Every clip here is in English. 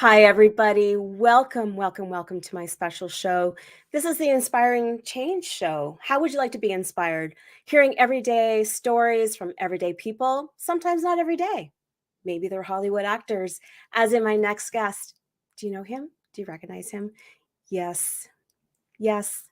Hi, everybody. Welcome, welcome, welcome to my special show. This is the Inspiring Change Show. How would you like to be inspired? Hearing everyday stories from everyday people, sometimes not every day. Maybe they're Hollywood actors, as in my next guest. Do you know him? Do you recognize him? Yes, yes,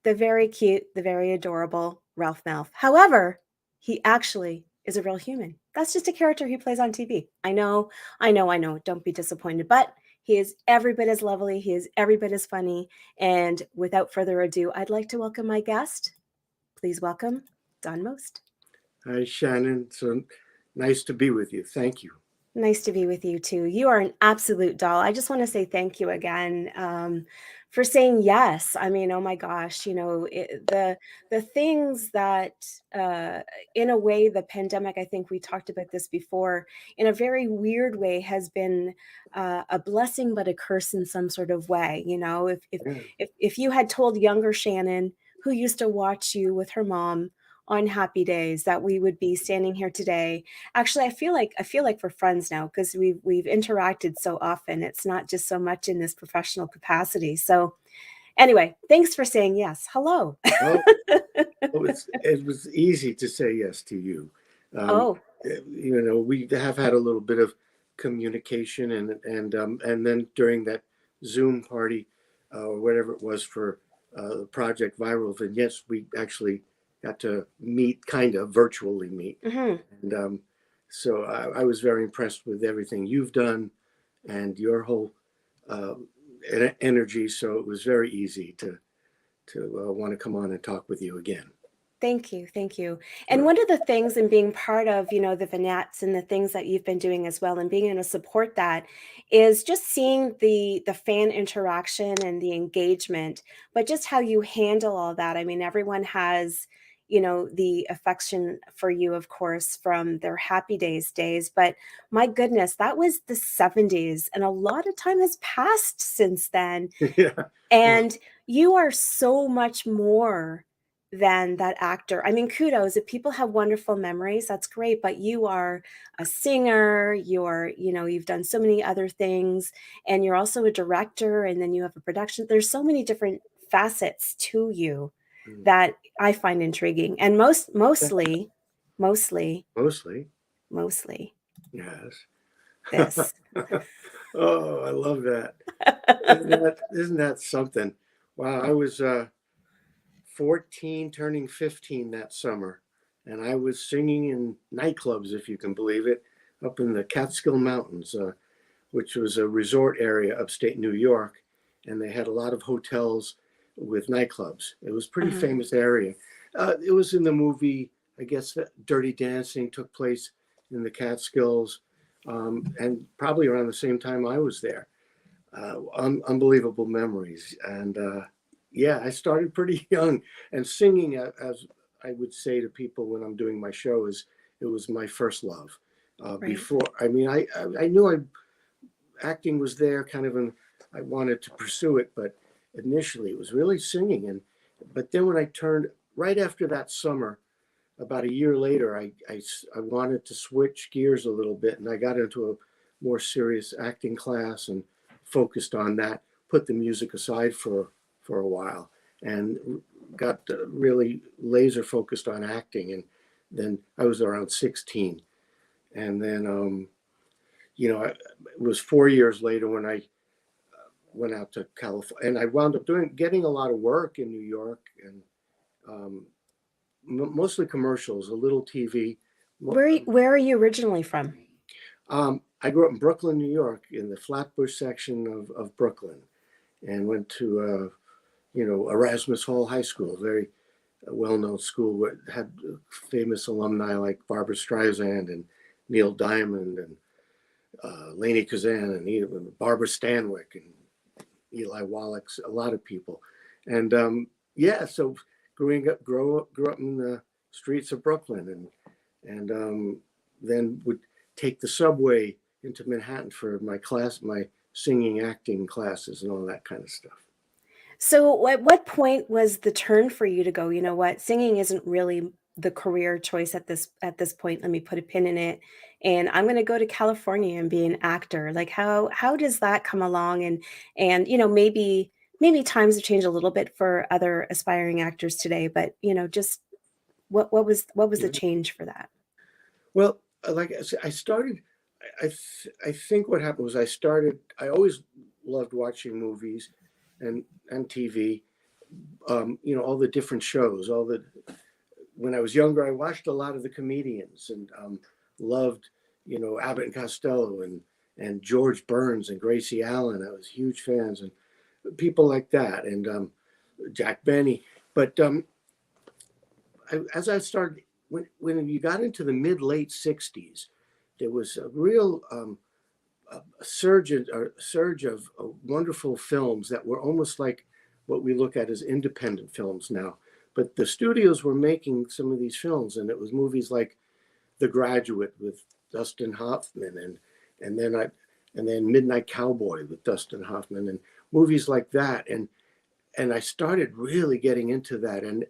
the very cute, the very adorable Ralph Malph. However, he actually is a real human. That's just a character he plays on TV. I know, I know. Don't be disappointed. But he is every bit as lovely. He is every bit as funny. And without further ado, I'd like to welcome my guest. Please welcome Don Most. Hi, Shannon. So nice to be with you. Thank you. Nice to be with you too. You are an absolute doll. I just want to say thank you again for saying yes. I mean, oh my gosh, the things that, uh, in a way, the pandemic. I think we talked about this before. In a very weird way, has been a blessing but a curse in some sort of way. You know, Yeah. if you had told younger Shannon, who used to watch you with her mom on happy days, that we would be standing here today. Actually, I feel like we're friends now because we've interacted so often. It's not just so much in this professional capacity. So anyway, thanks for saying yes. Hello. Well, it was easy to say yes to you. Um, Oh, we have had a little bit of communication, and then during that Zoom party, or whatever it was for Project Viral, then yes, we actually got to meet, kind of virtually meet, mhm. and so I was very impressed with everything you've done and your whole uh, energy. So it was very easy to want to come on and talk with you again. Thank you, thank you. And Sure. one of the things in being part of, the vignettes and the things that you've been doing as well, and being able to support that, is just seeing the fan interaction and the engagement, but just how you handle all that. I mean, everyone has, the affection for you, of course, from their happy days, but my goodness, that was the 70s, and a lot of time has passed since then. Yeah. Oh, And you are so much more than that actor. I mean, kudos. If people have wonderful memories, that's great. But you are a singer, you've done so many other things, and you're also a director, and then you have a production. There's so many different facets to you mm. that I find intriguing. And mostly, Mostly, mostly yes. this. Oh, I love that. Isn't that something? Wow, I was 14, turning 15 that summer, and I was singing in nightclubs, if you can believe it, up in the Catskill Mountains, which was a resort area upstate New York, and they had a lot of hotels with nightclubs. It was a pretty Uh-huh. famous area. It was in the movie, I guess, that Dirty Dancing took place in the Catskills, and probably around the same time I was there. Unbelievable memories, and yeah, I started pretty young, and singing, as I would say to people when I'm doing my show, is it was my first love. Right. Before, I mean, I knew acting was there, kind of, and I wanted to pursue it, but initially it was really singing. But then when I turned right after that summer, about a year later, I wanted to switch gears a little bit, and I got into a more serious acting class and focused on that. Put the music aside for a while, and got really laser focused on acting. And then I was around 16, and then it was 4 years later when I went out to California, and I wound up getting a lot of work in New York, and um, mostly commercials, a little TV. Where are you originally from? I grew up in Brooklyn, New York, in the Flatbush section of Brooklyn, and went to Erasmus Hall High School, a very well-known school, where it had famous alumni like Barbara Streisand and Neil Diamond and Lainie Kazan and even Barbara Stanwyck and Eli Wallach, a lot of people. And yeah, so grew up in the streets of Brooklyn, and then would take the subway into Manhattan for my singing, acting classes, and all that kind of stuff. So, at what point was the turn for you to go, you know what, singing isn't really the career choice at this point. Let me put a pin in it, and I'm going to go to California and be an actor. Like how does that come along? And maybe times have changed a little bit for other aspiring actors today, but just what was the Yeah. change for that? Well, like I said, I started. I think what happened was I started. I always loved watching movies, and TV. All the different shows. All the When I was younger, I watched a lot of the comedians and loved, Abbott and Costello and George Burns and Gracie Allen. I was huge fans and people like that and Jack Benny. But as I started, when you got into the mid late '60s, there was a real a surge of wonderful films that were almost like what we look at as independent films now. But the studios were making some of these films, and it was movies like The Graduate with Dustin Hoffman, and then Midnight Cowboy with Dustin Hoffman, and movies like that. And I started really getting into that, and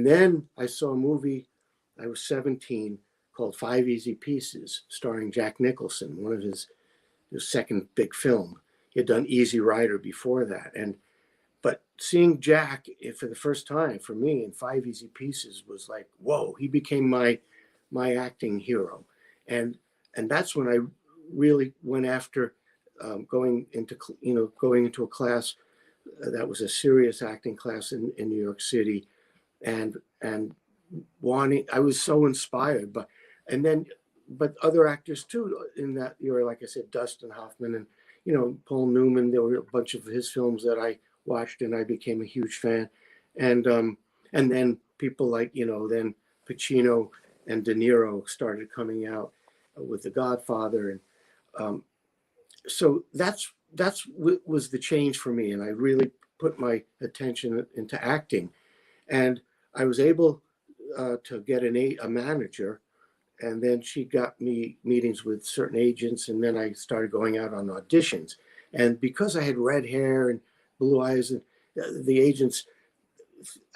then I saw a movie. I was 17 called Five Easy Pieces, starring Jack Nicholson, one of his second big film. He had done Easy Rider before that, and but seeing Jack for the first time for me in Five Easy Pieces was like, whoa! He became my acting hero, and and that's when I really went after going into a class that was a serious acting class in New York City, and wanting. I was so inspired, and then but other actors too in that era, like I said, Dustin Hoffman and Paul Newman. There were a bunch of his films that I watched, and I became a huge fan, and then people like then Pacino and De Niro started coming out with The Godfather, and um, so that's what was the change for me, and I really put my attention into acting, and I was able to get a manager, and then she got me meetings with certain agents, and then I started going out on auditions, and because I had red hair and blue eyes, and the agents,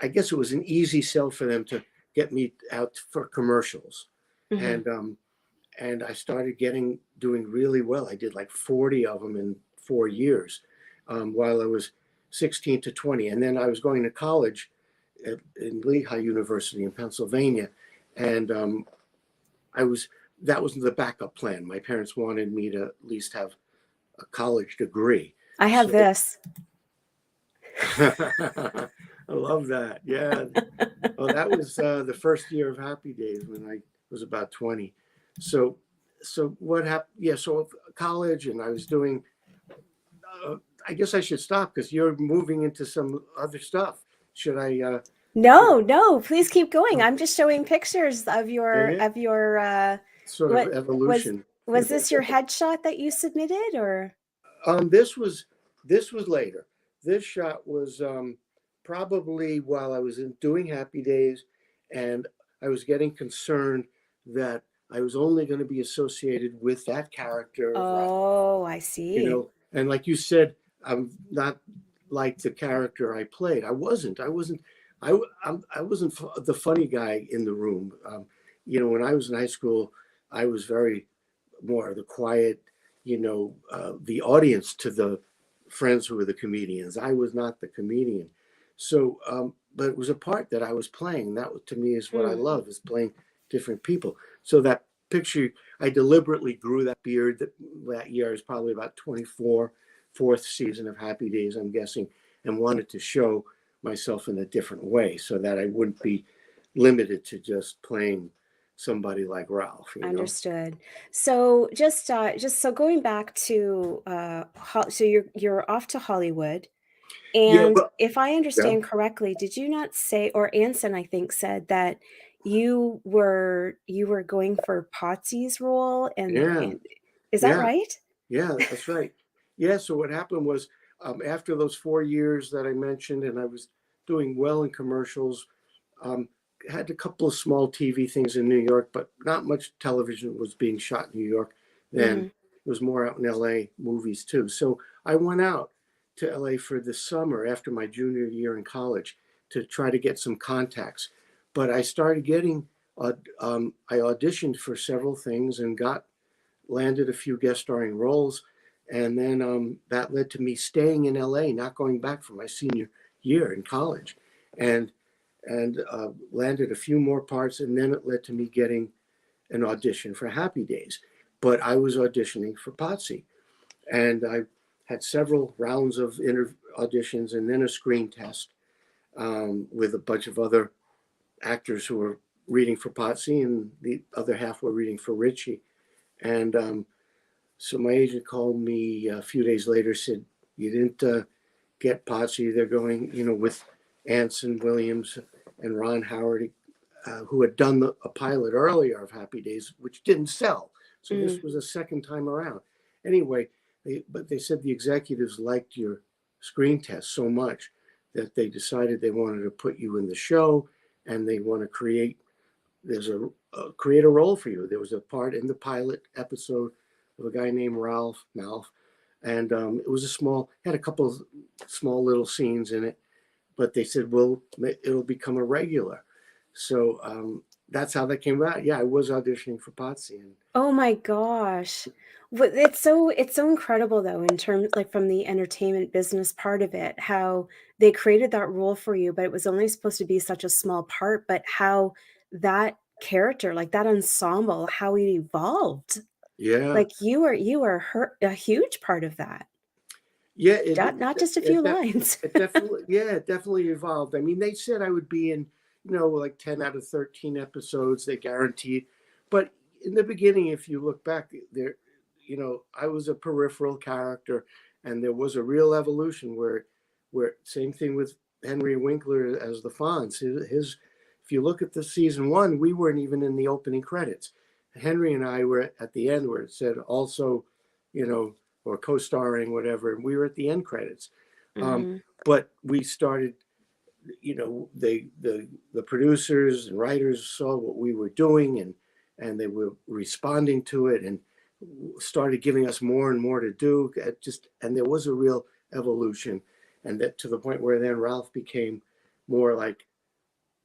I guess it was an easy sell for them to get me out for commercials, Hmm. and I started doing really well. I did like 40 of them in 4 years, while I was 16 to 20, and then I was going to college in Lehigh University in Pennsylvania, and I was that was the backup plan. My parents wanted me to at least have a college degree, I have so this. I love that. Yeah. Oh, that was the first year of Happy Days when I was about 20. So, so what happened? Yeah, so college, and I was doing. Uh, I guess I should stop because you're moving into some other stuff. Should I? Should No, no, please keep going. I? I'm just showing pictures of Yeah, your yeah. of your Sort of what was evolution. was this your headshot that you submitted or This was later. This shot was probably while I was doing Happy Days, and I was getting concerned that I was only going to be associated with that character of Ralph. Oh, I see. And like you said, I'm not like the character I played. I wasn't the funny guy in the room. When I was in high school, I was very more the quiet, the audience to the friends who were the comedians. I was not the comedian. So, but it was a part that I was playing. That to me is what I Hmm. love, is playing different people. So that picture, I deliberately grew that beard that year. I was probably about 24, fourth season of Happy Days, I'm guessing, and wanted to show myself in a different way so that I wouldn't be limited to just playing somebody like Ralph. Understood. So just so going back to so you're off to Hollywood. Yeah, And well, if I yeah, understand correctly, did you not say, or Anson, I think, said that you were going for Potsy's role, yeah, and is that yeah, right? yeah, that's right. Yeah, so what happened was after those 4 years that I mentioned, and I was doing well in commercials, um, had a couple of small TV things in New York, but not much television was being shot in New York then. Hmm. It was more out in LA, movies too. So I went out to LA for the summer after my junior year in college to try to get some contacts. but I started getting, I auditioned for several things and got landed a few guest starring roles, and then that led to me staying in LA, not going back for my senior year in college, and landed a few more parts, and then it led to me getting an audition for Happy Days. But I was auditioning for Potsy, and I had several rounds of auditions and then a screen test with a bunch of other actors who were reading for Potsy, and the other half were reading for Richie. And so my agent called me a few days later, said, "You didn't get Potsy. They're going, with Anson Williams and Ron Howard, who had done a pilot earlier of Happy Days, which didn't sell. So this Mm. was a second time around. Anyway, but they said the executives liked your screen test so much that they decided they wanted to put you in the show, and they want to create a role for you. There was a part in the pilot episode of a guy named Ralph Malf, and it was had a couple of small little scenes in it, but they said, well, it'll become a regular. So that's how that came about. Yeah, I was auditioning for Potsy, and Oh my gosh. But it's so incredible though in terms like from the entertainment business part of it, how they created that role for you, but it was only supposed to be such a small part, but how that character, like that ensemble, how it evolved. yeah, Like you were a huge part of that. yeah, Not just a few lines. it definitely, yeah, it definitely evolved. I mean, they said I would be in, like 10 out of 13 episodes, they guaranteed. But in the beginning, if you look back there, I was a peripheral character, and there was a real evolution where same thing with Henry Winkler as the Fonz. If you look at the season one, we weren't even in the opening credits. Henry and I were at the end where it said also, you know, or co-starring, whatever. And we were at the end credits. Um, Hmm. but we started, the producers and writers saw what we were doing, and they were responding to it, and started giving us more and more to do. And there was a real evolution, and that to the point where then Ralph became more like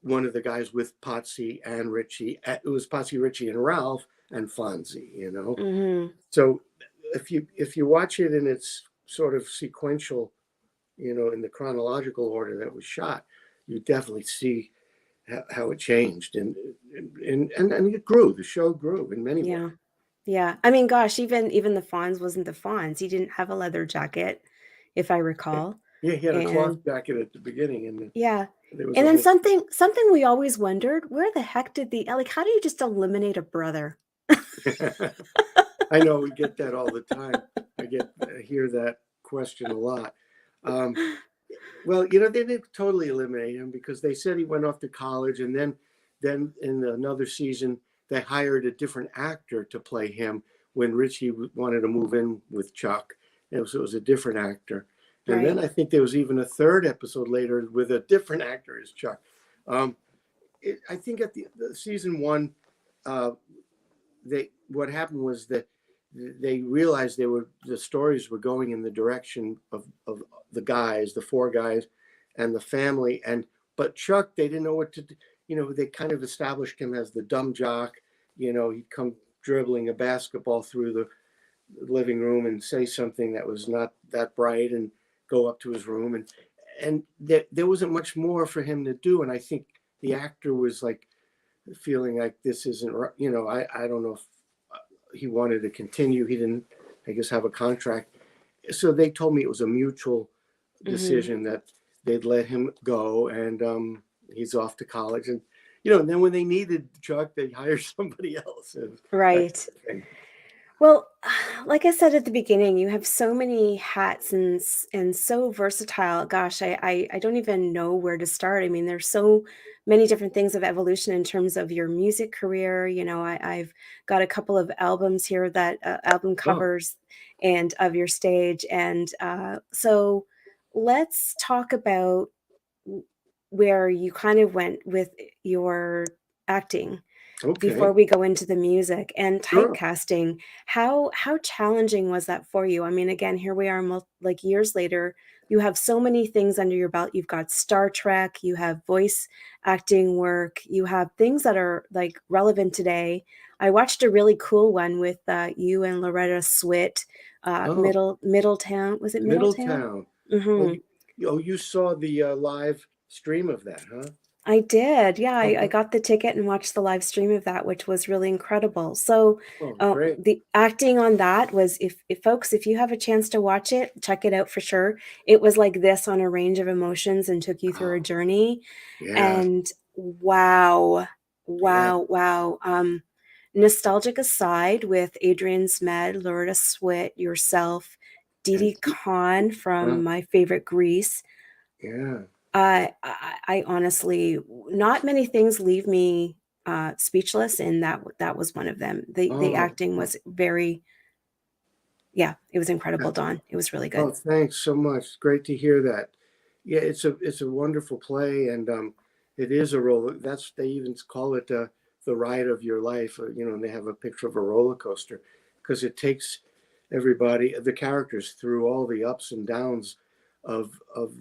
one of the guys with Potsy and Richie. It was Potsy, Richie, and Ralph and Fonzie. Hmm. So if you watch it in its sort of sequential, in the chronological order that was shot, you definitely see how it changed, and it grew. The show grew in many ways. Yeah. Yeah. I mean, gosh, even the Fonz wasn't the Fonz. He didn't have a leather jacket, if I recall. Yeah, he had a cloth And jacket at the beginning, and yeah. there was And a then whole. something we always wondered, where the heck did like how do you just eliminate a brother? I know we get that all the time. I hear that question a lot. Um, well, they didn't totally eliminate him because they said he went off to college, and then in another season they hired a different actor to play him when Richie wanted to move in with Chuck. It was a different actor, and then Right. I think there was even a third episode later with a different actor as Chuck. Um, I think at the season one, uh, what happened was that they realized the stories were going in the direction of the four guys, and the family, but Chuck, they didn't know what to do. They kind of established him as the dumb jock. He'd come dribbling a basketball through the living room and say something that was not that bright, and go up to his room, and there wasn't much more for him to do. And I think the actor was like feeling like this isn't right. I don't know if he wanted to continue. He didn't, I guess, have a contract. So they told me it was a mutual Hmm. decision that they'd let him go, and he's off to college. And then when they needed Chuck, they hired somebody else. And that kind Right. of thing. Well, like I said at the beginning, you have so many hats and so versatile. Gosh, I don't even know where to start. I mean, there's so many different things of evolution in terms of your music career. I've got a couple of albums here that album Oh, covers and of your stage, and so let's talk about w- where you kind of went with your acting before okay, we go into the music and sure. typecasting. How challenging was that for you? I mean, again, here we are like years later you have so many things under your belt. You've got Star Trek, you have voice acting work, you have things that are like relevant today. I watched a really cool one with you and Loretta Swit, Oh, Middletown. Was it Middletown? Middletown. Oh, Hmm. you saw the live stream of that, huh? I did. Yeah, I Okay. got the ticket and watched the live stream of that, which was really incredible. So, Oh, great. the acting on that was, if folks, if you have a chance to watch it, check it out for sure. It was like this on a range of emotions and took you through a Oh, journey. yeah, And wow, yeah. wow, wow. Nostalgic aside, with Adrian Smed, Loretta Swit, yourself, And Didi Khan uh, from My Favorite Grease. yeah. I honestly, not many things leave me speechless, and that was one of them. The Oh, acting oh, was very, yeah, it was yeah. incredible, Dawn. It was really good. Oh, thanks so much. Great to hear that. Yeah, it's a wonderful play, and it is a roller. That's they even call it the ride of your life. And they have a picture of a roller coaster because it takes everybody, the characters, through all the ups and downs of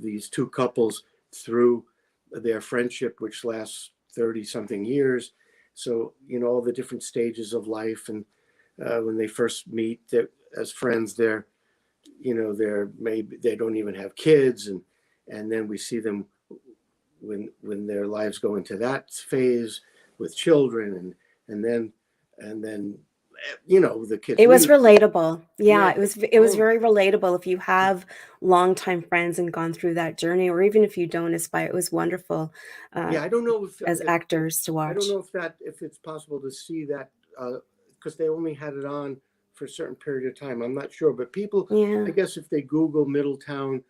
these two couples through their friendship, which lasts 30 something years. So all the different stages of life, and when they first meet, as friends, they're maybe they don't even have kids, and then we see them when their lives go into that phase with children, and then the kids It was leave. relatable. Yeah, Yeah. it was Oh, very relatable if you have longtime friends and gone through that journey, or even if you don't aspire. It was wonderful uh, yeah. I don't know as actors to I don't watch. know if it's possible to see that because they only had it on for a certain period of time. I'm not sure, but people, I Yeah, guess, if they Google Middletown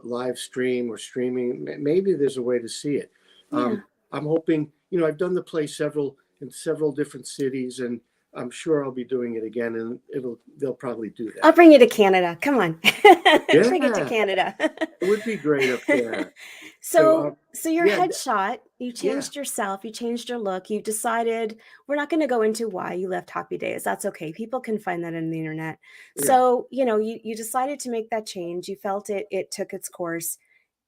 live stream or streaming, maybe there's a way to see it. yeah. I'm hoping. I've done the play in several different cities, and I'm sure I'll be doing it again, and they'll probably do I'll that. bring you to Canada. Come on. Bring it to Yeah, Canada. it would be great up there. So, So your yeah, headshot, you yeah, changed yourself, you changed your look, you decided we're not going to go into why you left Happy Days. That's okay. People can find that on the internet. yeah. So, you decided to make that change. You felt it took its course.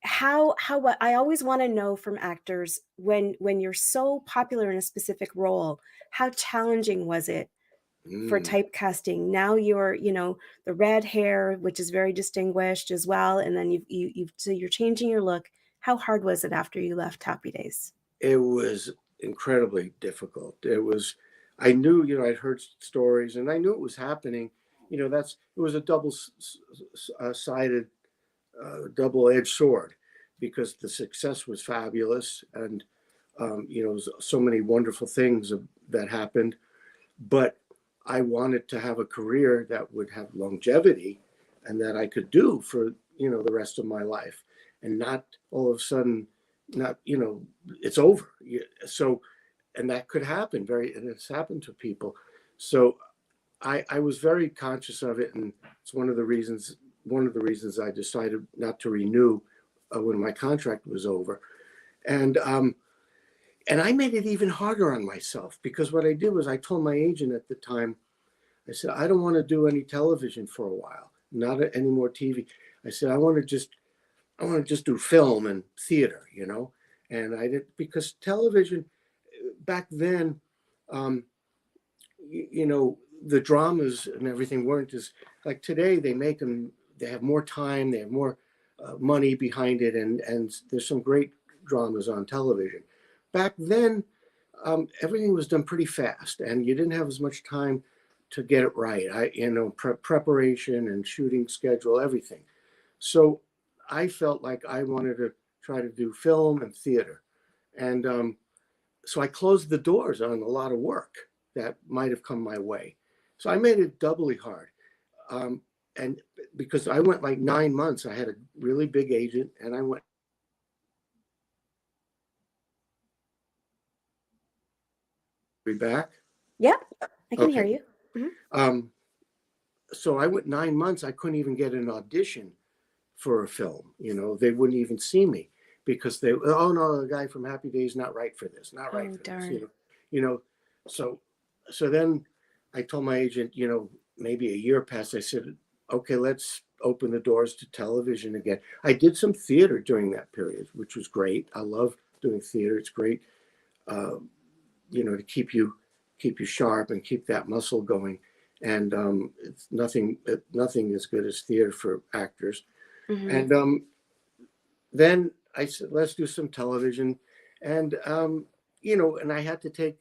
How what I always want to know from actors, when you're so popular in a specific role, how challenging was it for Mm. typecasting? Now you're the red hair, which is very distinguished as well, and then so you're changing your look. How hard was it after you left Happy Days? It was incredibly difficult. I knew, I'd heard stories, and I knew it was happening. It was a sided, double-edged sword, because the success was fabulous, and so many wonderful things that happened. But I wanted to have a career that would have longevity, and that I could do for the rest of my life, and not all of a sudden, not it's over. So, and that could happen, and it's happened to people. So I was very conscious of it, and it's one of the reasons I decided not to renew when my contract was over. And um, and I made it even harder on myself, because what I did was I told my agent at the time, I said, I don't want to do any television for a while, not any more TV. I said, I want to just do film and theater. And I did, because television back then, um, the dramas and everything weren't as like today. They make them. They have more time. They have more money behind it, and there's some great dramas on television. Back then, everything was done pretty fast, and you didn't have as much time to get it right. Preparation and shooting schedule, everything. So I felt like I wanted to try to do film and theater, and so I closed the doors on a lot of work that might have come my way. So I made it doubly hard, um, and because I went like 9 months, I had a really big agent, and I went back. Yeah, I can hear Okay. you. Mhm. Um, so I went 9 months. I couldn't even get an audition for a film. They wouldn't even see me, because oh no, the guy from Happy Days not right for this, not right Oh for this. darn. You know. So so then I told my agent, maybe a year passed. I said, okay, let's opened the doors to television again. I did some theater during that period, which was great. I love doing theater. It's great, uh, to keep you sharp and keep that muscle going. And it's nothing as good as theater for actors. Hmm. And then I said, let's do some television, and and I had to take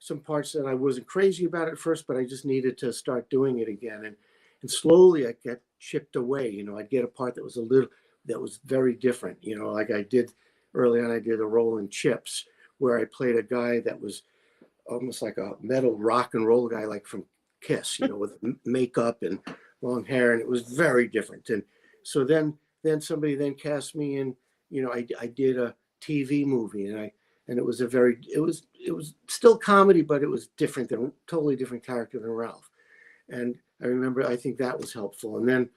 some parts that I wasn't crazy about at first, but I just needed to start doing it again. And slowly I get chipped away. I'd get a part that was very different. Like I did early on, I did a role in Chips where I played a guy that was almost like a metal rock and roll guy, like from Kiss, with makeup and long hair, and it was very different. And so then somebody then cast me in. I did a TV movie, and it was still comedy, but it was different than totally different character than Ralph. And I remember I think that was helpful. And then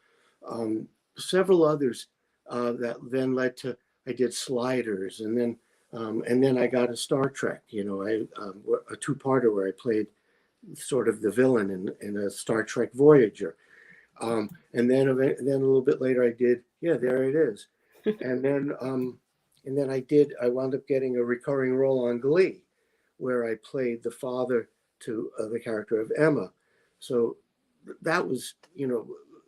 several others that then led to I did Sliders, and then I got a Star Trek. A two-parter where I played sort of the villain in a Star Trek Voyager. And then a little bit later, I did, yeah, there it is. And then I wound up getting a recurring role on Glee, where I played the father to the character of Emma. So that was,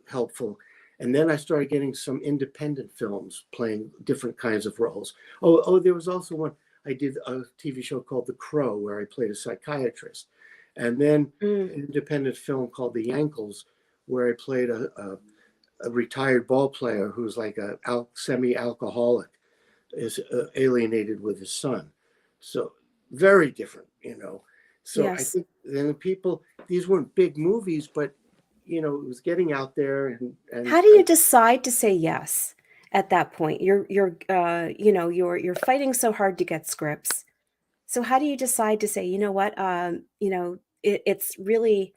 helpful. And then I started getting some independent films playing different kinds of roles. Oh, there was also one. I did a TV show called The Crow, where I played a psychiatrist. And then Mm. an independent film called The Yankles, where I played a retired ball player who's like a semi-alcoholic, is alienated with his son. So very different. So I Yes. think then these weren't big movies, but it was getting out there, and How do you decide to say yes at that point? You're fighting so hard to get scripts. So how do you decide to say, you know what, it's really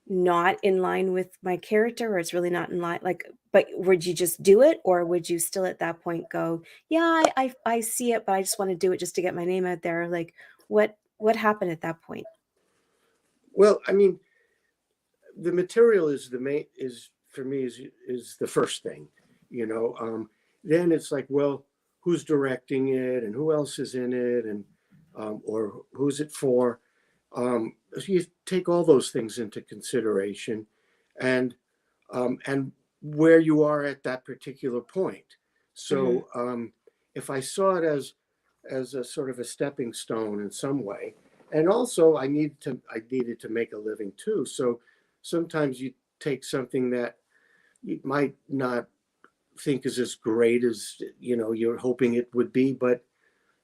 not in line with my character, or it's really not in line, like, but would you just do it, or would you still at that point go, yeah, I see it, but I just want to do it just to get my name out there? Like, what happened at that point? well, I mean, the material is the main is for me is the first thing. Then it's like, well, who's directing it and who else is in it, and or who's it for. So you take all those things into consideration, and and where you are at that particular point. Hmm. So if I saw it as a sort of a stepping stone in some way, and also I needed to make a living too. So sometimes you take something that you might not think is as great as you're hoping it would be, but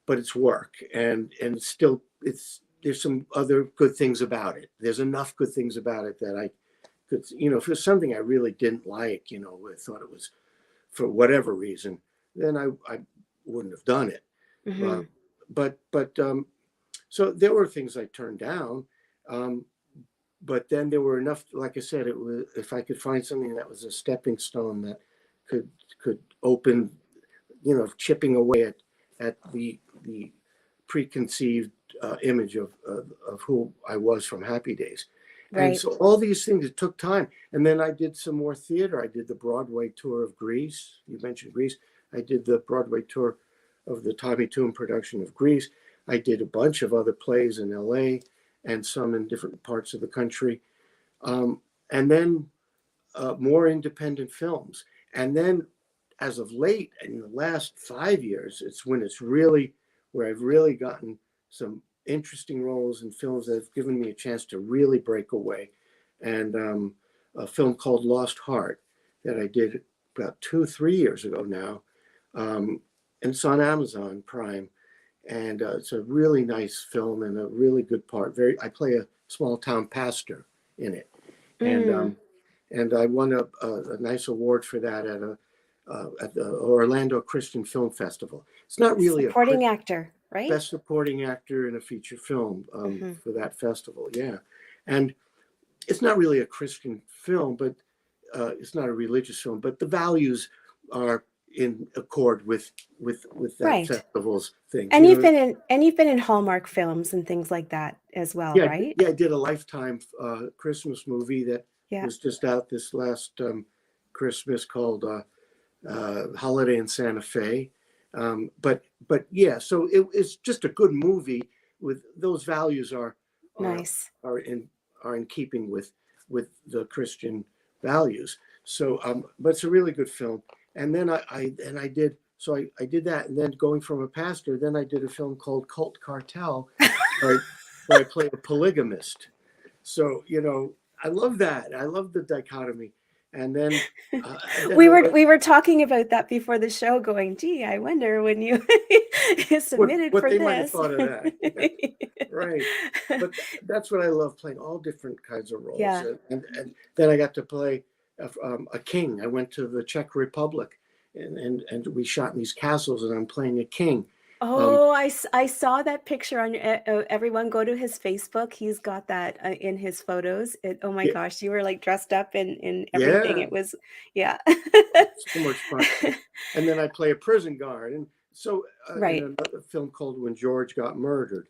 it's work, and still there's some other good things about it. There's enough good things about it that I could, if it's something I really didn't like, I thought it was for whatever reason, then I wouldn't have done it. Uh, Hmm. but so there were things I turned down, um, but then there were enough. Like I said, it was if I could find something that was a stepping stone that could could open, chipping away at the preconceived image of who I was from Happy Days. And Right. so all these things, it took time. And then I did some more theater. I did the Broadway tour of Grease. You mentioned Grease. I did the Broadway tour of the Tommy Tune production of Grease. I did a bunch of other plays in LA and some in different parts of the country. And then more independent films. And then as of late, in the last 5 years, it's when it's really where I've really gotten some interesting roles in films that have given me a chance to really break away. And a film called Lost Heart that I did about 3 years ago now. Um, and it's on Amazon Prime. And it's a really nice film and a really good part. I play a small town pastor in it. And Mm. I won a nice award for that at the Orlando Christian Film Festival. It's not really a Supporting actor, right? best supporting actor in a feature film Hmm. for that festival, yeah. And it's not really a Christian film, but it's not a religious film, but the values are in accord with that Right. festival's things. And you've been in Hallmark films and things like that as well, Yeah, right? yeah. I did a Lifetime Christmas movie that Yeah. was just out this last Christmas called Holiday in Santa Fe. But yeah, so it's just a good movie with those values are Nice. are in are in keeping with the Christian values. So but it's a really good film. And then I did so I did that, and then going from a pastor, then I did a film called Cult Cartel, where I play a polygamist. So I love that. I love the dichotomy. And then We I were went. we were talking about that before the show, going, gee, I wonder when you submitted What for they might have this. thought of that. Yeah, right. But that's what I love, playing all different kinds of roles. Yeah. And then I got to play a king. I went to the Czech Republic, and we shot in these castles, and I'm playing a king. Um, Oh, I saw that picture on everyone go to his Facebook. He's got that in his photos. Oh my yeah, gosh, you were like dressed up in everything. yeah, It was, yeah. so much fun. And then I play a prison guard. And so in Right. another film called When George Got Murdered,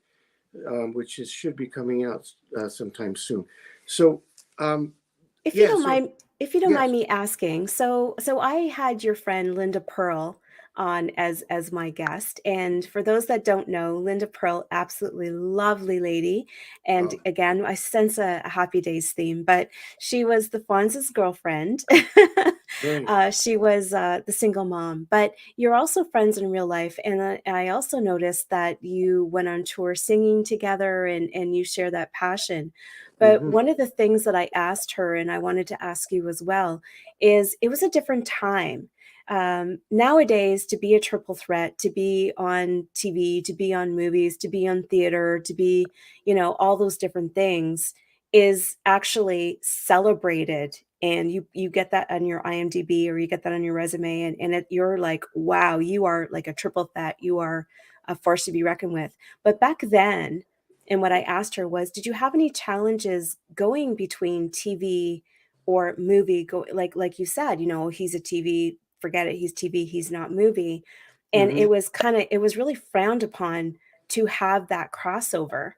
which should be coming out sometime soon. So If you yeah, don't so mind, if you don't mind yes. me asking, so I had your friend Linda Pearl on as my guest, and for those that don't know, Linda Pearl, absolutely lovely lady, and Oh, again, I sense a Happy Days theme, but she was the Fonz's girlfriend. right. She was the single mom, but you're also friends in real life, and I also noticed that you went on tour singing together, and you share that passion. But Hmm. one of the things that I asked her, and I wanted to ask you as well, is it was a different time. Nowadays, to be a triple threat, to be on TV, to be on movies, to be on theater, to be, all those different things is actually celebrated. And you get that on your IMDb, or you get that on your resume, and you're like, wow, you are like a triple threat. You are a force to be reckoned with. But back then, and what I asked her was, did you have any challenges going between TV or movie? Like you said, he's a TV, forget it, he's TV, he's not movie. And Hmm. it was really frowned upon to have that crossover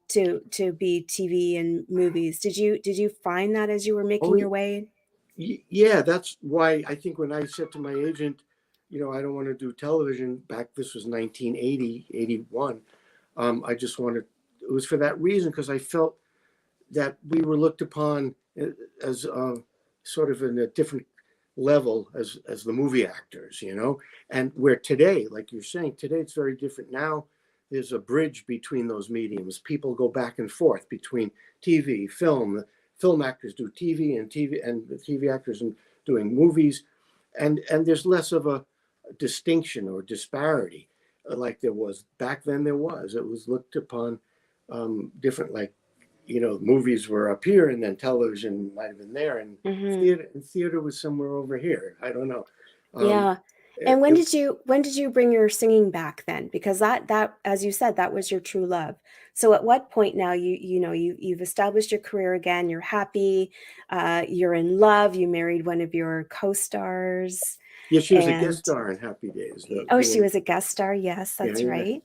to be TV and movies. Did you find that as you were Oh, making your way? yeah. That's why I think when I said to my agent, I don't want to do television back, this was 1980, 81. I just wanted, it was for that reason, because I felt that we were looked upon as sort of in a different level as the movie actors, and where today, like you're saying, today it's very different. Now there's a bridge between those mediums. People go back and forth between TV, film. Film actors do TV, and the TV actors and doing movies, and there's less of a distinction or disparity like there was back then. It was looked upon different, like movies were up here, and then television might have been there, and Hmm. theater was somewhere over here. I don't know. Um, Yeah. it, And it, when did you bring your singing back then? Because that as you said, that was your true love. So at what point now you've established your career again, you're happy, you're in love, you married one of your co-stars, yeah, she was a guest and star in Happy Days. oh, The she one, was a guest star. Yes, yeah, that's yeah, right.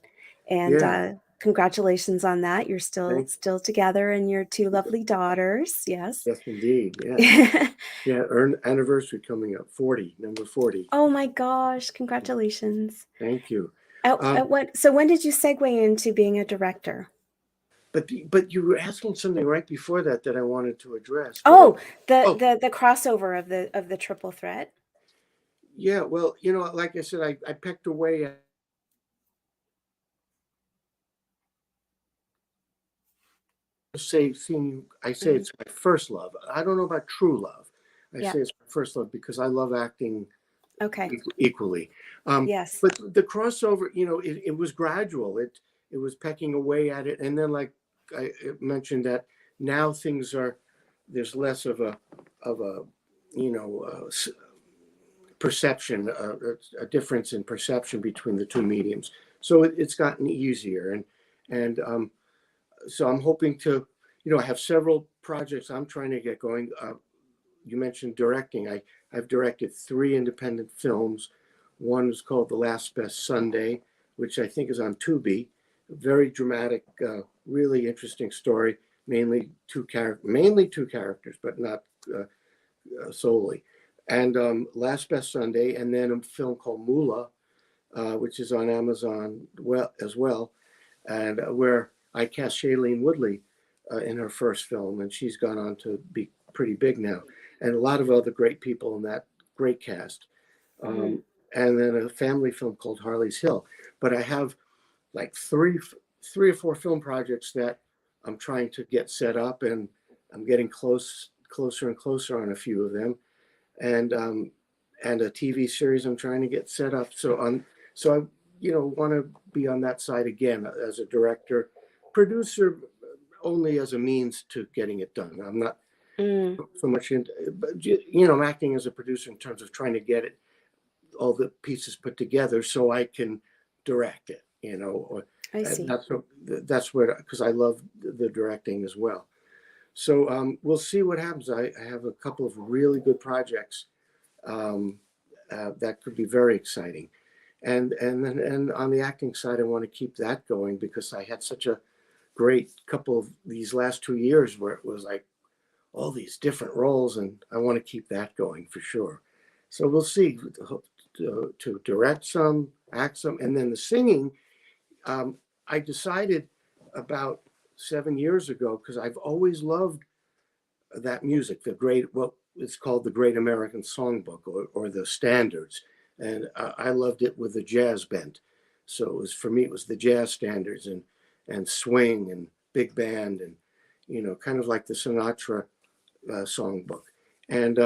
And yeah. congratulations on that. You're still Thank, still together, and your two lovely daughters. Yes. yes, indeed, yeah, yeah. Earn anniversary coming up, 40, number 40. Oh my gosh, congratulations. Thank you. At Um, what so when did you segue into being a director? but you were asking something right before that I wanted to address. But Oh, the oh, the the crossover of the triple threat. yeah. Well, like I said, I pecked away at, I say Mhm. it's my first love. I don't know about true love. I Yeah. say it's my first love because I love acting Okay. equally. Um, Yes. but the crossover, it was gradual. It was pecking away at it, and then, like I mentioned, that now things are, there's less of a perception, a difference in perception between the two mediums. So it's gotten easier, and so I'm hoping to, I have several projects I'm trying to get going. You mentioned directing. I've directed three independent films. One is called The Last Best Sunday, which I think is on Tubi. Very dramatic, really interesting story. Mainly two characters, but not solely. and Last Best Sunday, and then a film called Moolah, which is on Amazon as well, and where I cast Shailene Woodley in her first film, and she's gone on to be pretty big now, and a lot of other great people in that great cast. Mhm. Um, and then a family film called Harley's Hill. But I have like three or four film projects that I'm trying to get set up, and I'm getting closer and closer on a few of them, and a TV series I'm trying to get set up. So I want to be on that side again as a director, producer, only as a means to getting it done. I'm not Mm, so much into, but I'm acting as a producer in terms of trying to get it all the pieces put together so I can direct it. Or I see. that's where, because I love the directing as well. So we'll see what happens. I have a couple of really good projects um, that could be very exciting. And on the acting side, I want to keep that going because I had such a great couple of these last 2 years where it was like all these different roles, and I want to keep that going for sure. So we'll see. To direct some, act some, and then the singing. I decided about 7 years ago because I've always loved that music, the great, what it's called the Great American Songbook, or the standards, and I loved it with the jazz bent. So it was, for me, it was the jazz standards and swing and big band, and kind of like the Sinatra songbook. And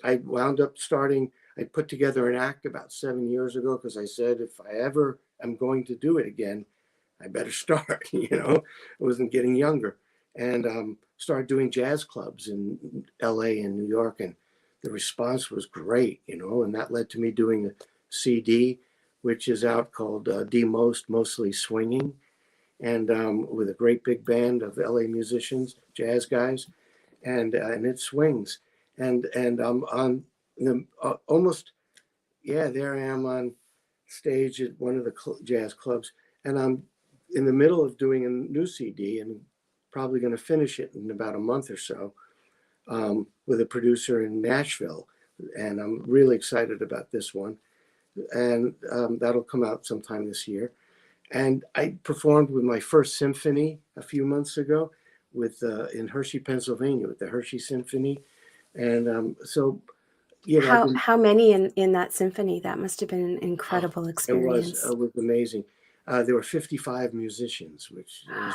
I wound up starting. I put together an act about 7 years ago because I said if I ever am going to do it again, I better start. I wasn't getting younger, and started doing jazz clubs in L.A. and New York, and the response was great. And that led to me doing a CD, which is out called D Most Mostly Swinging, and with a great big band of L.A. musicians, jazz guys, and it swings, and I'm on the almost, yeah, there I am on stage at one of the jazz clubs, and I'm in the middle of doing a new CD, and probably going to finish it in about a month or so, with a producer in Nashville, and I'm really excited about this one, and that'll come out sometime this year. And I performed with my first symphony a few months ago with in Hershey, Pennsylvania, with the Hershey Symphony, and so I've been. How many in that symphony? That must have been an Oh, incredible it experience. was amazing. There were 55 musicians, which was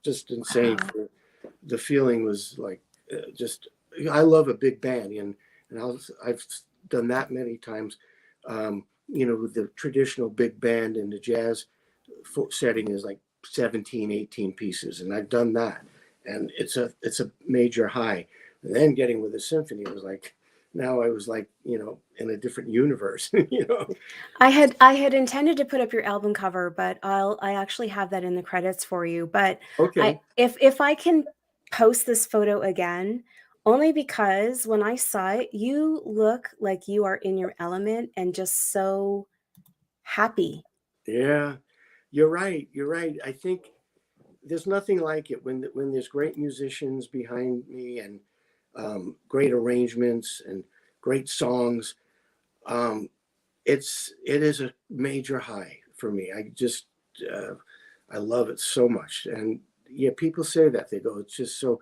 just insane. Wow. The feeling was like just. I love a big band, and I've done that many times. With the traditional big band in the jazz setting is like 17, 18 pieces, and I've done that, and it's a major high. And then getting with a symphony was like, now I was like, in a different universe. I had intended to put up your album cover, but I actually have that in the credits for you. But I Okay. if I can post this photo again, only because when I saw it, you look like you are in your element and just so happy. Yeah, you're right. You're right. I think there's nothing like it when there's great musicians behind me, and great arrangements and great songs. Um, it is a major high for me. Uh, I love it so much, and yeah, people say that, they go, it's just so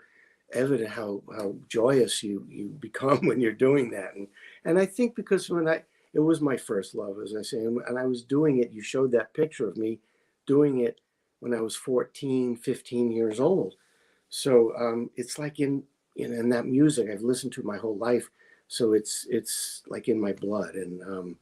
evident how joyous you become when you're doing that, and I think because it was my first love, as I say, and I was doing it. You showed that picture of me doing it when I was 14, 15 years old. So it's like in that music I've listened to my whole life. So it's like in my blood, and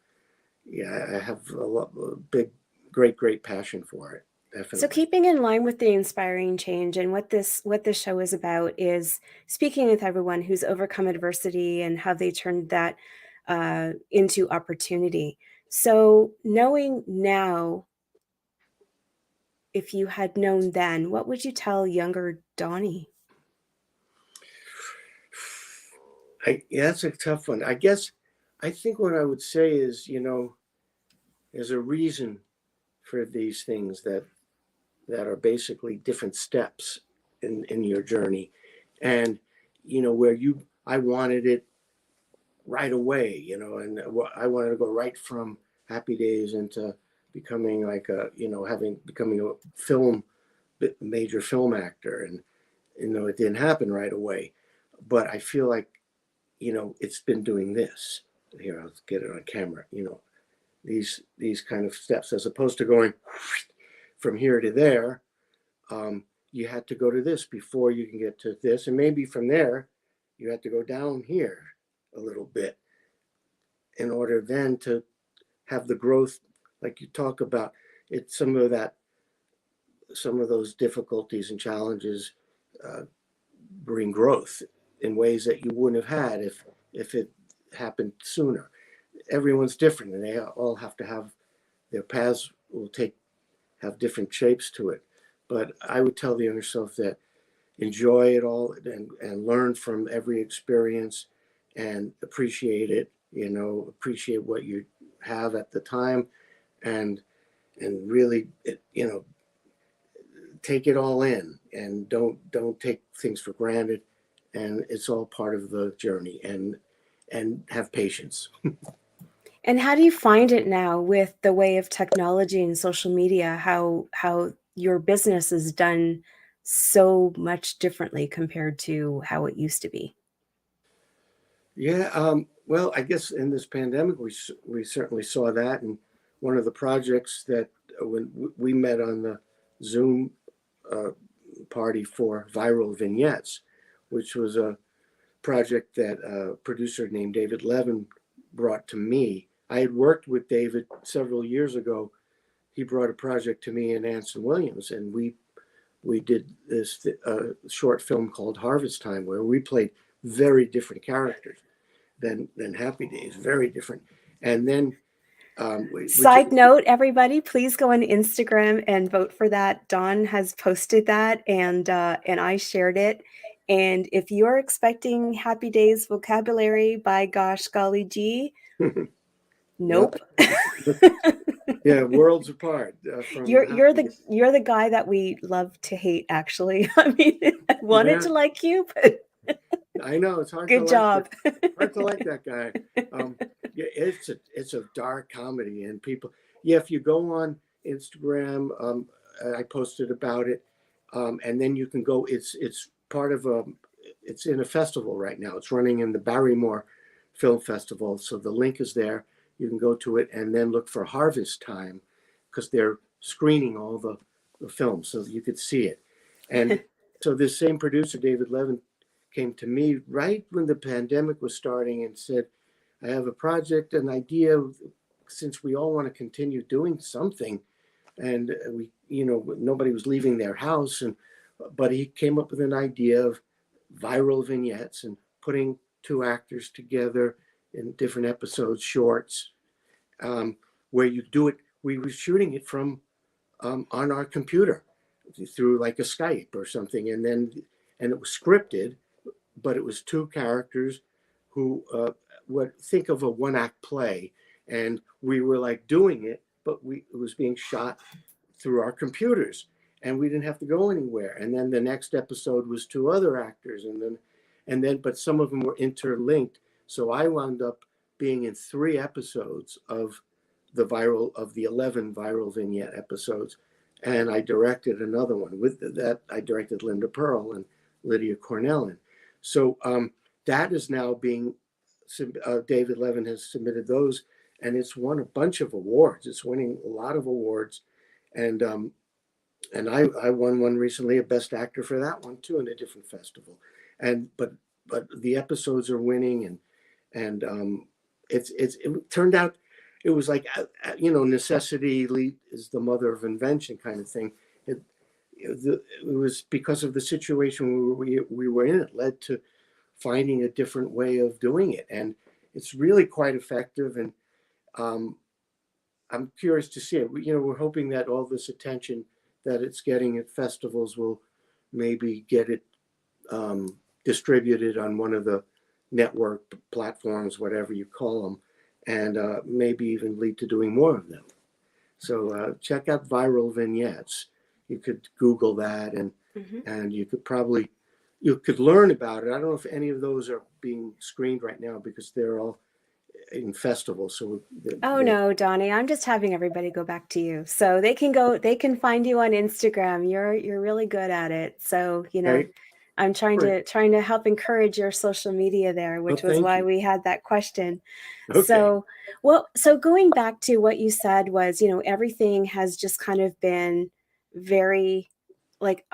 yeah, I have a big, great passion for it. So Definitely. keeping in line with the inspiring change and what this show is about is speaking with everyone who's overcome adversity and how they turned that into opportunity. So knowing now, if you had known then, what would you tell younger Donnie? Yeah, that's a tough one. I guess I think what I would say is, there's a reason for these things that are basically different steps in your journey, and where I wanted it right away, and I wanted to go right from Happy Days into becoming like becoming a major film actor. And, it didn't happen right away, but I feel like, it's been doing this. Here, I'll get it on camera, these kind of steps, as opposed to going from here to there. You had to go to this before you can get to this, and maybe from there you had to go down here a little bit in order then to have the growth, like you talk about. It's some of those difficulties and challenges uh, bring growth in ways that you wouldn't have had if it happened sooner. Everyone's different, and they all have to have their paths will have different shapes to it. But I would tell the younger self that enjoy it all, and learn from every experience, and appreciate it. Appreciate what you have at the time, and really, take it all in, and don't take things for granted. And it's all part of the journey, and have patience. And how do you find it now with the way of technology and social media, how your business is done so much differently compared to how it used to be? Yeah, well, I guess in this pandemic, we certainly saw that. And one of the projects that when we met on the Zoom uh, party for viral vignettes, which was a project that a producer named David Levin brought to me. I had worked with David several years ago. He brought a project to me and Anson Williams, and we did this short film called Harvest Time, where we played very different characters than Happy Days, very different. And then we Side note, everybody, please go on Instagram and vote for that. Dawn has posted that, and I shared it. And if you're expecting Happy Days vocabulary, by gosh golly gee, well, nope. yeah, worlds apart from You're you're Happy the Days. you're the guy that we love to hate, actually. I mean, I wanted Yeah, to like you, but I know it's hard to good like job. that guy. Yeah, it's a dark comedy, and people. Yeah, if you go on Instagram, I posted about it, and then you can go. It's part of a. It's in a festival right now. It's running in the Barrymore Film Festival, so the link is there. You can go to it and then look for Harvest Time, because they're screening all the films, so you could see it. And so this same producer, David Levin, came to me right when the pandemic was starting and said, I have a project, an idea, since we all want to continue doing something. And nobody was leaving their house. But he came up with an idea of viral vignettes and putting two actors together in different episodes, shorts, where you do it. We were shooting it from on our computer through like a Skype or something. And it was scripted, but it was two characters who would think of a one act play, and we were like doing it, but it was being shot through our computers, and we didn't have to go anywhere. And then the next episode was two other actors, and then but some of them were interlinked, so I wound up being in 3 episodes of the 11 viral vignette episodes, and I directed another one. With that, I directed Linda Pearl and Lydia Cornell. So that is now being, David Levin has submitted those, and it's won a bunch of awards. It's winning a lot of awards, and I won one recently, a Best Actor for that one too, in a different festival. And but the episodes are winning, and it turned out it was like necessity is the mother of invention kind of thing. It was because of the situation we were in. It led to finding a different way of doing it, and it's really quite effective. And um, I'm curious to see it. We're hoping that all this attention that it's getting at festivals will maybe get it distributed on one of the network platforms, whatever you call them, and maybe even lead to doing more of them. So check out viral vignettes. You could Google that, and Mhm. and you could probably you could learn about it. I don't know if any of those are being screened right now because they're all in festivals. So Oh they're no, Donnie, I'm just having everybody go back to you. So they can find you on Instagram. You're really good at it. So, okay. I'm Great. trying to help encourage your social media there, Well, which was thank why you. we had that question. Okay. So, well, so going back to what you said was, everything has just kind of been very like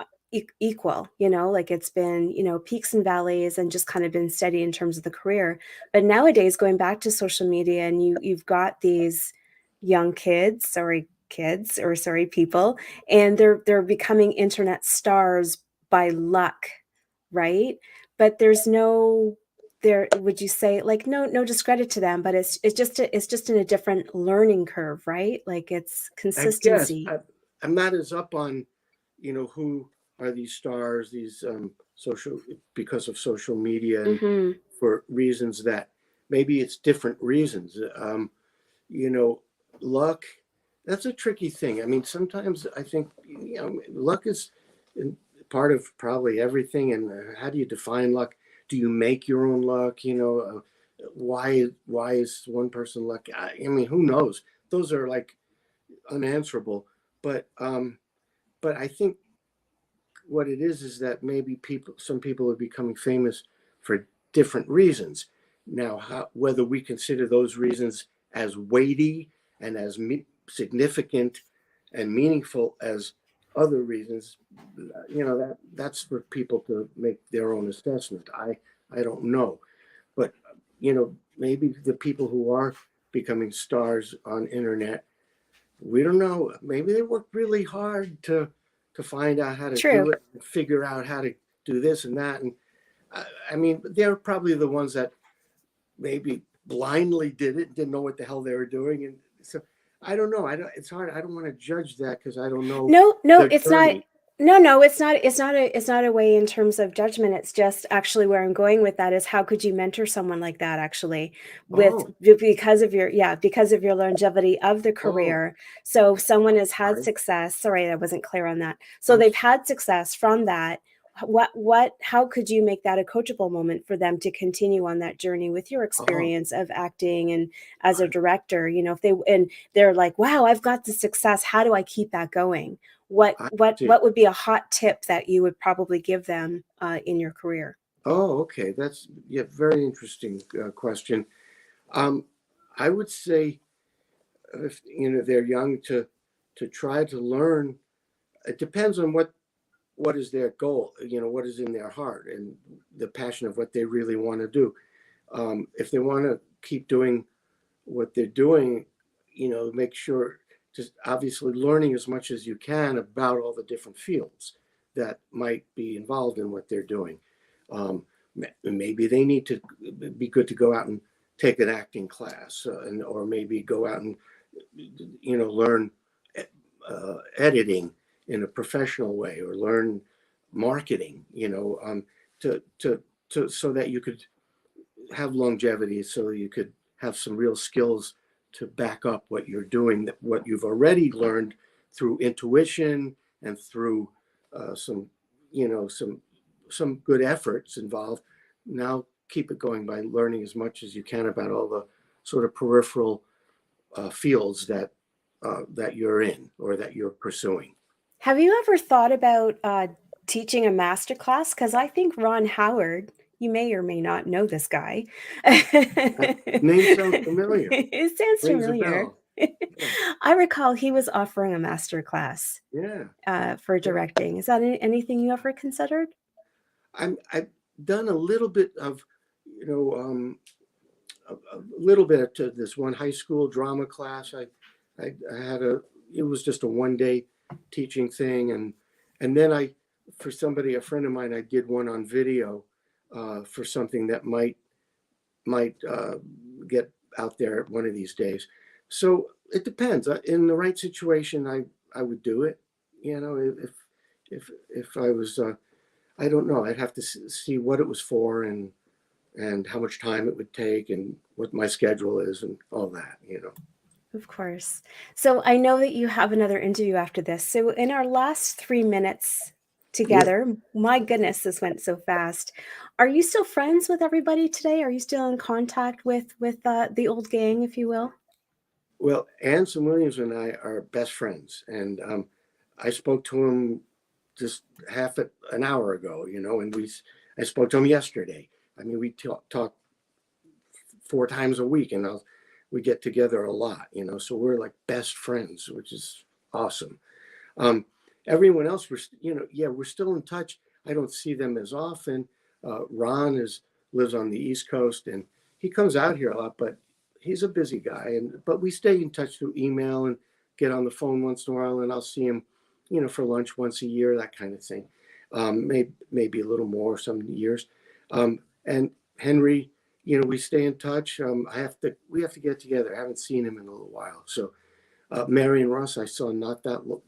equal, like it's been, peaks and valleys and just kind of been steady in terms of the career. But nowadays, going back to social media, and you've got these young kids, or sorry, people, and they're becoming internet stars by luck, right? But there's no there would you say, like, no discredit to them, but it's just in a different learning curve, right? Like it's I guess consistency. I'm not as up on, who are these stars, these social, because of social media and Mhm. for reasons that maybe it's different reasons. You know, luck, that's a tricky thing. I mean, sometimes I think, luck is part of probably everything. And how do you define luck? Do you make your own luck? Why is one person lucky? I mean, who knows? Those are like unanswerable. But but I think what it is that maybe some people are becoming famous for different reasons. Now, whether we consider those reasons as weighty and as significant and meaningful as other reasons, that's for people to make their own assessment. I don't know, but maybe the people who are becoming stars on internet, we don't know. Maybe they worked really hard to find out how to True. do it, and figure out how to do this and that. And I mean, they're probably the ones that maybe blindly did it, didn't know what the hell they were doing, and so I don't know. I don't. It's hard. I don't want to judge that because I don't know No, no, their it's not. journey. No, it's not a way in terms of judgment. It's just actually where I'm going with that is how could you mentor someone like that actually with Oh, because of your because of your longevity of the oh, career. So if someone has had sorry. success. Sorry, I wasn't clear on that. So I'm they've had success from that. What how could you make that a coachable moment for them to continue on that journey with your oh, experience of acting and as a I, director, if they're like, wow, I've got the success. How do I keep that going? I see. What would be a hot tip that you would probably give them in your career? Oh, okay. That's, yeah, very interesting question. Um, I would say if they're young, to try to learn. It depends on what is their goal, what is in their heart and the passion of what they really want to do. If they want to keep doing what they're doing, make sure, just obviously learning as much as you can about all the different fields that might be involved in what they're doing. um, Maybe they need to be good to go out and take an acting class, or maybe go out and learn editing in a professional way, or learn marketing, to so that you could have longevity, so you could have some real skills to back up what you're doing, what you've already learned through intuition and through some, some good efforts involved. Now keep it going by learning as much as you can about all the sort of peripheral fields that you're in or that you're pursuing. Have you ever thought about teaching a master class? Because I think Ron Howard, you may or may not know this guy. That name sounds familiar. It sounds Rings a familiar. bell. Yeah, I recall he was offering a master class yeah, for yeah. directing. Is that anything you ever considered? I've done a little bit of, you know, a little bit to this one high school drama class. I had it was just a 1 day teaching thing, and then for somebody, a friend of mine, I did one on video for something that might get out there one of these days. So it depends. In the right situation, I would do it. If I was, I don't know. I'd have to see what it was for, and how much time it would take and what my schedule is and all that. Of course. So I know that you have another interview after this. So in our last 3 minutes Yeah. together. My goodness, this went so fast. Are you still friends with everybody today? Are you still in contact with the old gang, if you will? Well, Anson Williams and I are best friends, and I spoke to him just an hour ago, and I spoke to him yesterday. I mean, we talk 4 times a week, and we get together a lot, so we're like best friends, which is awesome. Um, Everyone else, yeah, we're still in touch. I don't see them as often. Ron lives on the East Coast, and he comes out here a lot, but he's a busy guy. But we stay in touch through email and get on the phone once in a while, and I'll see him, for lunch once a year, that kind of thing. Maybe a little more some years. And Henry, we stay in touch. We have to get together. I haven't seen him in a little while, so. Mary and Ross, I saw not that, well,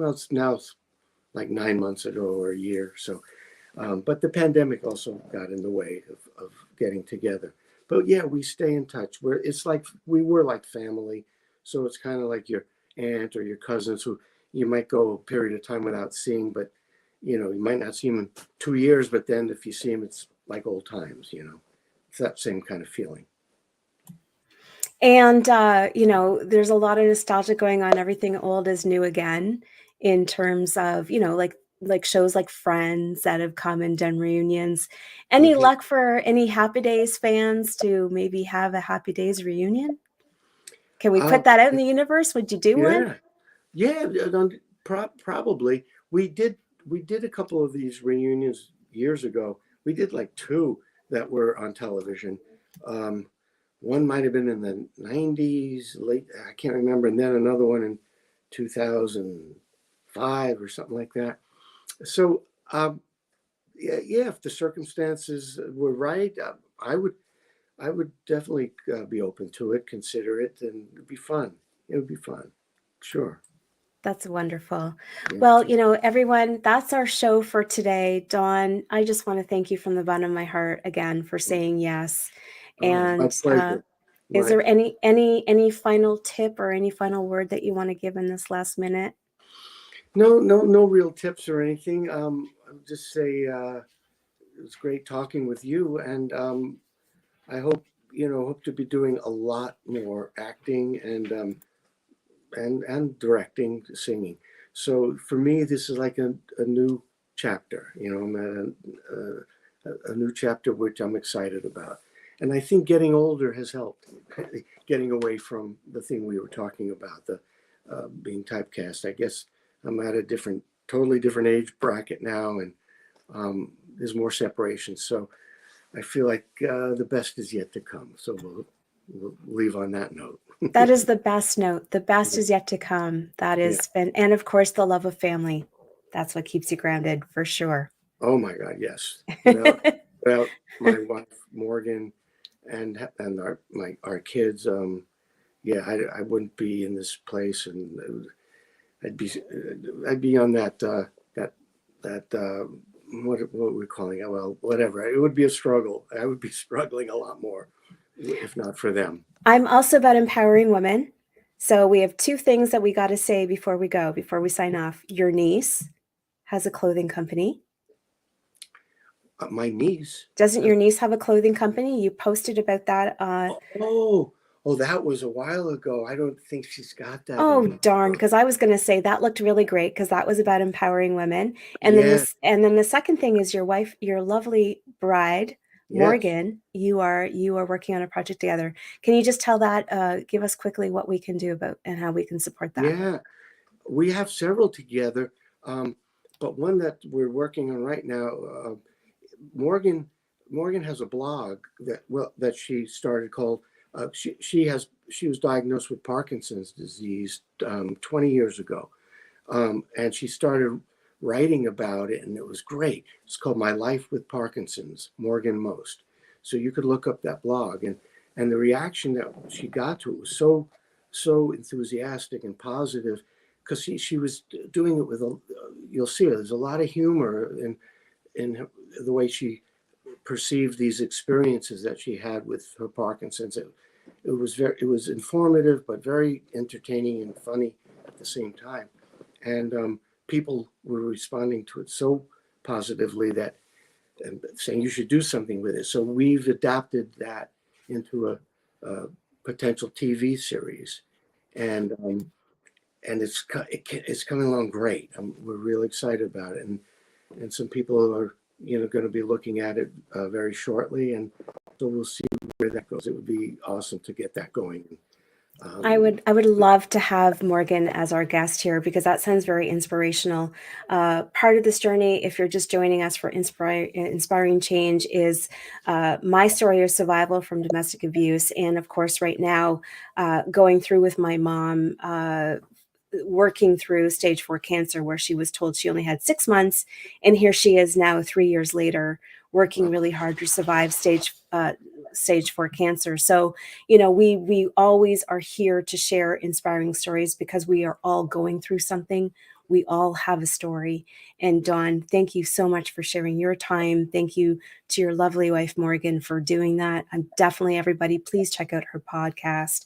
it's now like 9 months ago or a year. So, but the pandemic also got in the way of getting together. But yeah, we stay in touch. It's like we were like family. So it's kind of like your aunt or your cousins who you might go a period of time without seeing, but you might not see them in 2 years, but then if you see them, it's like old times. It's that same kind of feeling. And there's a lot of nostalgia going on. Everything old is new again in terms of, like shows like Friends that have come and done reunions. Any Mhm. luck for any Happy Days fans to maybe have a Happy Days reunion? Can we Uh, put that out in the universe? Would you do one? yeah. Yeah, probably. We did a couple of these reunions years ago. We did like two that were on television. Um, One might have been in the '90s, late, I can't remember, and then another one in 2005 or something like that. So, yeah, if the circumstances were right, I would definitely be open to it, consider it, and it'd be fun. It would be fun, sure. That's wonderful. Yeah. Well, everyone, that's our show for today. Dawn, I just want to thank you from the bottom of my heart again for saying yes. Oh, my And pleasure. is My there any final tip or any final word that you want to give in this last minute? no real tips or anything. I'll just say it was great talking with you, and I hope to be doing a lot more acting and directing, singing. So for me, this is like a new chapter. I'm at a new chapter which I'm excited about, and I think getting older has helped. Getting away from the thing we were talking about, the being typecast. I guess I'm at a totally different age bracket now, and there's more separation. So I feel like the best is yet to come. So we'll leave on that note. That is the best note. The best is yet to come. That Yeah. is, and of course, the love of family. That's what keeps you grounded for sure. Oh my God, yes. Without my wife Morgan and our kids, yeah, I wouldn't be in this place, and I'd be on that what we're calling it. Well, whatever. It would be a struggle. I would be struggling a lot more if not for them. I'm also about empowering women. So we have two things that we got to say before we go, before we sign off. Your niece has a clothing company. My niece. Doesn't your niece have a clothing company? You posted about that. Oh, oh, that was a while ago. I don't think she's got that Oh anymore. darn, because I was going to say that looked really great because that was about empowering women. And then Yeah. the second thing is your wife, your lovely bride, Yes. Morgan, you are working on a project together. Can you just tell that give us quickly what we can do about and how we can support that? Yeah. We have several together, but one that we're working on right now. Morgan Morgan has a blog that she started called. She was diagnosed with Parkinson's disease 20 years ago, and she started writing about it, and it was great. It's called My Life with Parkinson's, Morgan Most. So you could look up that blog, and the reaction that she got to it was so enthusiastic and positive, because she was doing it with you'll see there's a lot of humor in the way she perceived these experiences that she had with her Parkinson's. It was informative but very entertaining and funny at the same time. And people were responding to it so positively that and saying you should do something with it. So we've adapted that into a potential TV series, and it's coming along great. We're really excited about it, and some people are going to be looking at it very shortly, and so we'll see where that goes. It would be awesome to get that going. I would love to have Morgan as our guest here because that sounds very inspirational. Part of this journey, if you're just joining us for Inspiring Change, is my story of survival from domestic abuse. And of course, right now, going through with my mom, working through stage 4 cancer, where she was told she only had 6 months. And here she is now 3 years later, working really hard to survive stage 4 cancer. So, we always are here to share inspiring stories because we are all going through something. We all have a story. And Dawn, thank you so much for sharing your time. Thank you to your lovely wife, Morgan, for doing that. And definitely everybody, please check out her podcast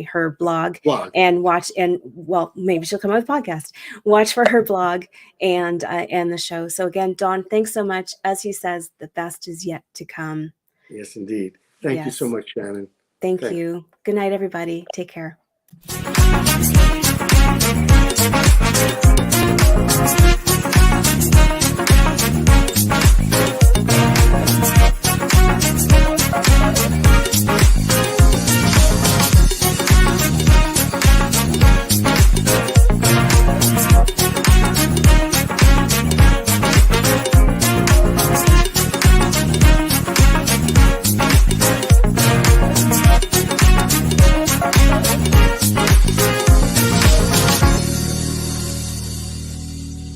her blog. And watch, and well, maybe she'll come out with a podcast. Watch for her blog and the show. So again, Dawn, thanks so much. As he says, the best is yet to come. Yes, indeed. Thank you so much, Shannon. Thank you. Good night, everybody. Take care.